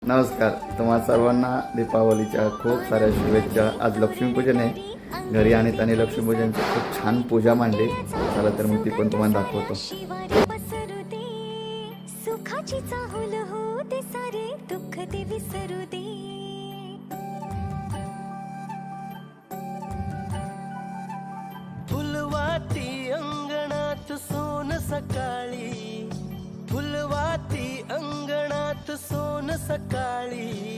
नमस्कार, तुम्हा सर्वांना दीपावलीच्या खूप साऱ्या शुभेच्छा। आज लक्ष्मीपूजन आहे घरी आणि लक्ष्मीपूजनची खूप छान पूजा मांडली। चला तर मी ती पण तुम्हाला दाखवतो। सुखाची चाहुल हो ते सारे दुःख ते विसरू दे। फुलवाती अंगणात सोन सकाळी, फुलवाती अंगणात सोन सकाळी,